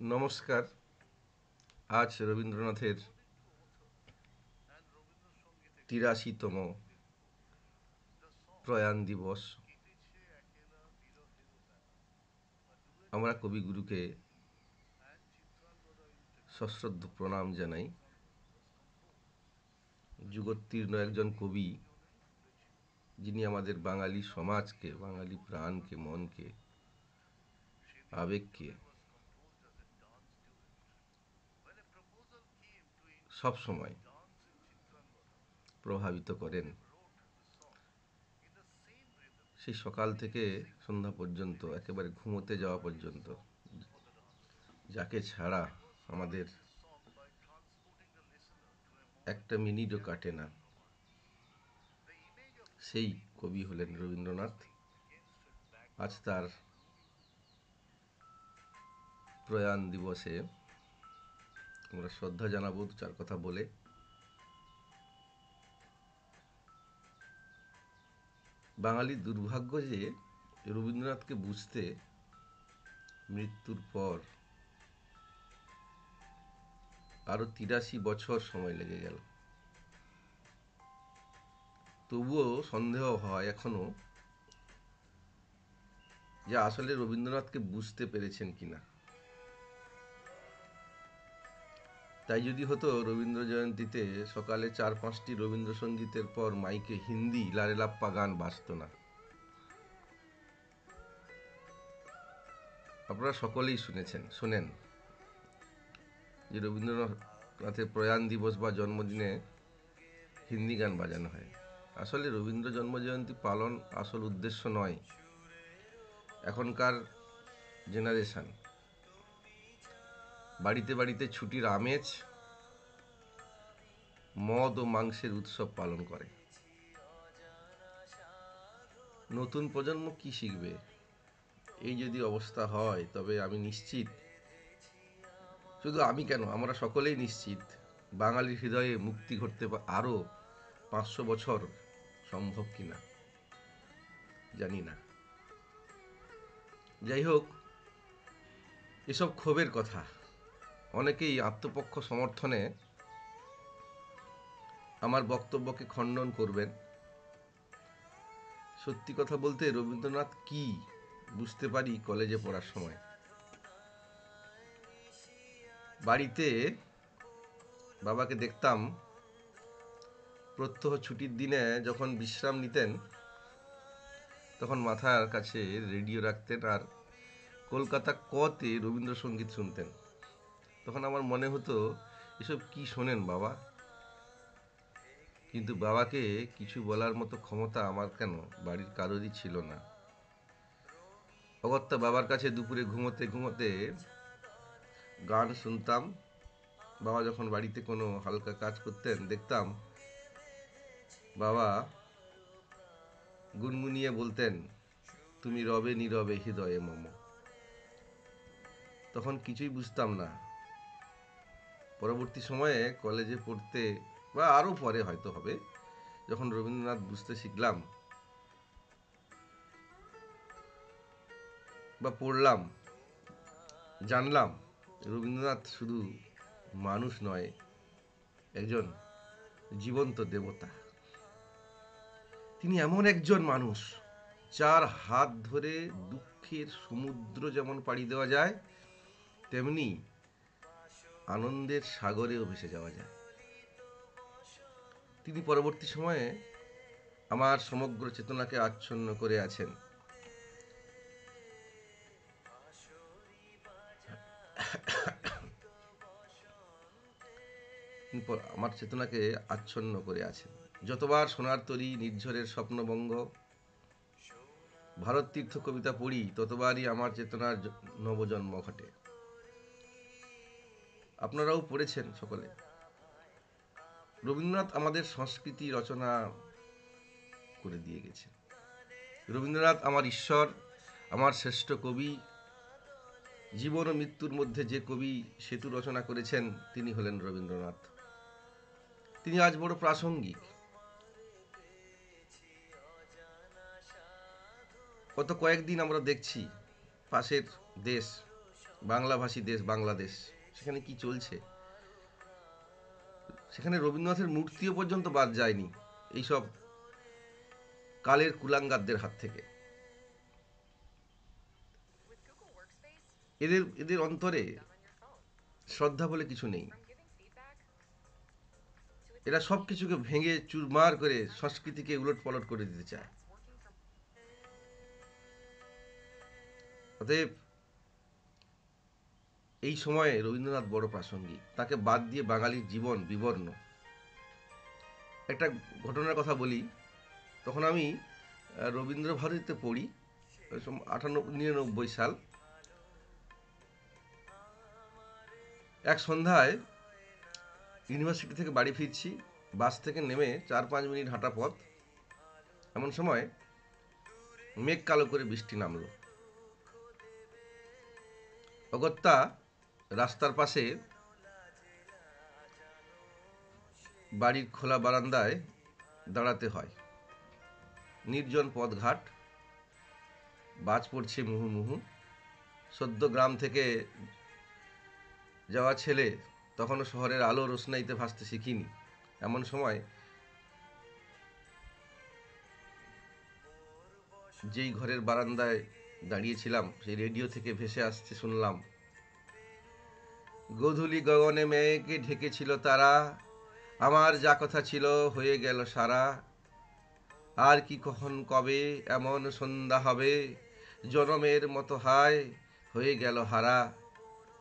নমস্কার। আজ রবীন্দ্রনাথের ৮৩তম প্রয়াণ দিবস। আমরা কবিগুরুকে সশ্রদ্ধ প্রণাম জানাই। যুগোত্তীর্ণ একজন কবি, যিনি আমাদের বাঙালি সমাজকে, বাঙালি প্রাণকে, মনকে, আবেগকে সব সময় প্রভাবিত করেন। সেই সকাল থেকে সন্ধ্যা পর্যন্ত, একেবারে ঘুমোতে যাওয়া পর্যন্ত, যাকে ছাড়া আমাদের একটা মিনিটও কাটে না, সেই কবি হলেন রবীন্দ্রনাথ। আজ তার প্রয়াণ দিবসে আমরা শ্রদ্ধা জানাবো দু চার কথা বলে। বাঙালির দুর্ভাগ্য যে রবীন্দ্রনাথকে বুঝতে মৃত্যুর পর আরো ৮৩ বছর সময় লেগে গেল। তবুও সন্দেহ হয় এখনো যে আসলে রবীন্দ্রনাথকে বুঝতে পেরেছেন কিনা। তাই যদি হতো, রবীন্দ্র জয়ন্তীতে সকালে ৪-৫টি রবীন্দ্রসঙ্গীতের পর মাইকে হিন্দি লারেলাপ্পা গান বাজত না। আপনারা সকলেই শোনেন যে রবীন্দ্রনাথের প্রয়াণ দিবস বা জন্মদিনে হিন্দি গান বাজানো হয়। আসলে রবীন্দ্র জন্মজয়ন্তী পালন আসল উদ্দেশ্য নয়। এখনকার জেনারেশন বাড়িতে বাড়িতে ছুটির আমেজ, মদ ও মাংসের উৎসব পালন করে। নতুন প্রজন্ম কি শিখবে? এই যদি অবস্থা হয়, তবে আমি নিশ্চিত, শুধু আমি কেন, আমরা সকলেই নিশ্চিত, বাঙালির হৃদয়ে মুক্তি ঘটতে আরও ৫০০ বছর সম্ভব কিনা জানি না। যাই হোক, এসব ক্ষোভের কথা। অনেকেই আত্মপক্ষ সমর্থনে আমার বক্তব্যকে খণ্ডন করবেন। সত্যি কথা বলতে, রবীন্দ্রনাথ কি বুঝতে পারি কলেজে পড়ার সময়। বাড়িতে বাবাকে দেখতাম প্রত্যহ ছুটির দিনে যখন বিশ্রাম নিতেন, তখন মাথার কাছে রেডিও রাখতেন আর কলকাতা কতে রবীন্দ্রসঙ্গীত শুনতেন। তখন আমার মনে হতো, এসব কি শোনেন বাবা? কিন্তু বাবাকে কিছু বলার মতো ক্ষমতা আমার কেন, বাড়ির কারোরই ছিল না। অগত্যা বাবার কাছে দুপুরে ঘুমোতে ঘুমোতে গান শুনতাম। বাবা যখন বাড়িতে কোনো হালকা কাজ করতেন, দেখতাম বাবা গুনগুনিয়ে বলতেন, তুমি রবে নীরবে হৃদয়ে মম। তখন কিছুই বুঝতাম না। পরবর্তী সময়ে কলেজে পড়তে, বা আরও পরে হয়তো হবে, যখন রবীন্দ্রনাথ বুঝতে শিখলাম বা পড়লাম, জানলাম রবীন্দ্রনাথ শুধু মানুষ নয়, একজন জীবন্ত দেবতা। তিনি এমন একজন মানুষ, যার হাত ধরে দুঃখের সমুদ্র যেমন পাড়ি দেওয়া যায়, তেমনি আনন্দের সাগরেও ভেসে যাওয়া যায়। তিনি পরবর্তী সময়ে আমার সমগ্র চেতনাকে আচ্ছন্ন করে আছেন। আমার চেতনাকে আচ্ছন্ন করে আছেন। যতবার সোনার তরী, নির্ঝরের স্বপ্নবঙ্গ, ভারত তীর্থ কবিতা পড়ি, ততবারই আমার চেতনার নবজন্ম ঘটে। আপনারাও পড়েছেন সকলে। রবীন্দ্রনাথ আমাদের সংস্কৃতি রচনা করে দিয়ে গেছেন। রবীন্দ্রনাথ আমার ঈশ্বর, আমার শ্রেষ্ঠ কবি। জীবন ও মৃত্যুর মধ্যে যে কবি সেতু রচনা করেছেন, তিনি হলেন রবীন্দ্রনাথ। তিনি আজ বড় প্রাসঙ্গিক। গত কয়েকদিন আমরা দেখছি পাশের দেশ বাংলাভাষী দেশ বাংলাদেশ, সেখানে কি চলছে? সেখানে রবীন্দ্রনাথের মূর্তিও পর্যন্ত বাদ যায়নি এইসব কালের কুলাঙ্গারদের হাত থেকে। এদের এদের অন্তরে শ্রদ্ধা বলে কিছু নেই। এরা সব কিছুকে ভেঙে চুরমার করে সংস্কৃতিকে উলটপালট করে দিতে চায়। অতএব এই সময়ে রবীন্দ্রনাথ বড় প্রাসঙ্গিক, তাকে বাদ দিয়ে বাঙালির জীবন বিবর্ণ। একটা ঘটনার কথা বলি, তখন আমি রবীন্দ্র ভারতীতে পড়ি, 98-99 সাল। এক সন্ধ্যায় ইউনিভার্সিটি থেকে বাড়ি ফিরছি, বাস থেকে নেমে 4-5 মিনিট হাঁটা পথ। এমন সময় মেঘ কালো করে বৃষ্টি নামলো। অগত্যা রাস্তার পাশে বাড়ির খোলা বারান্দায় দাঁড়াতে হয়। নির্জন পথঘাট, বাজ পড়ছে মুহুর্মুহু। সদ্য গ্রাম থেকে যাওয়া ছেলে, তখনও শহরের আলো রোশনাইতে ভাসতে শিখিনি। এমন সময় যেই ঘরের বারান্দায় দাঁড়িয়েছিলাম, সেই রেডিও থেকে ভেসে আসতে শুনলাম, গোধূলি গগনে মেঘে ঢেকেছিল তারা, আমার যা কথা ছিল হয়ে গেল সারা। আর কি কখন কবে এমন সন্ধ্যা হবে, জনমের মতো হায় হয়ে গেল হারা,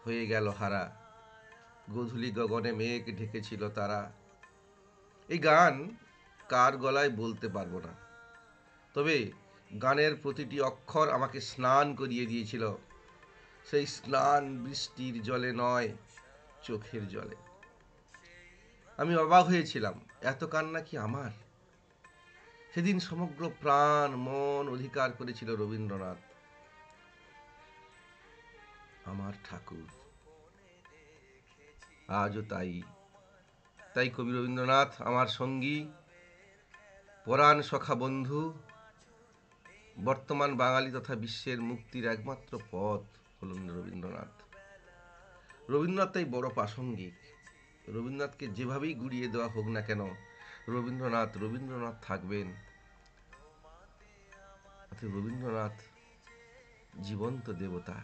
হয়ে গেল হারা। গোধূলি গগনে মেঘ ঢেকেছিল তারা। এই গান কার গলায় বলতে পারবো না, তবে গানের প্রতিটি অক্ষর আমাকে স্নান করিয়ে দিয়েছিল। সেই স্নান বৃষ্টির জলে নয়, চোখের জলে। আমি অবাক হয়েছিলাম, এত কান্না কি আমার? সেদিন সমগ্র প্রাণ মন অধিকার করেছিল রবীন্দ্রনাথ, আমার ঠাকুর। আজও তাই। তাই কবি রবীন্দ্রনাথ আমার সঙ্গী, পরাণ সখা বন্ধু। বর্তমান বাঙালি তথা বিশ্বের মুক্তির একমাত্র পথ হলেন রবীন্দ্রনাথ। রবীন্দ্রনাথ তাই বড় প্রাসঙ্গিক। রবীন্দ্রনাথকে যেভাবেই গুড়িয়ে দেওয়া হোক না কেন, রবীন্দ্রনাথ রবীন্দ্রনাথ থাকবেন। রবীন্দ্রনাথ জীবন্ত দেবতা।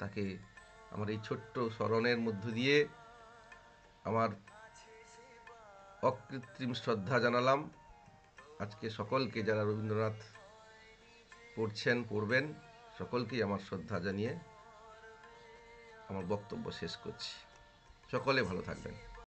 তাকে আমার এই ছোট্ট স্মরণের মধ্য দিয়ে আমার অকৃত্রিম শ্রদ্ধা জানালাম। আজকে সকলকে, যারা রবীন্দ্রনাথ পড়ছেন পড়বেন, সকলকেই আমার শ্রদ্ধা জানিয়ে আমার বক্তব্য শেষ করছি। সকলে ভালো থাকবেন।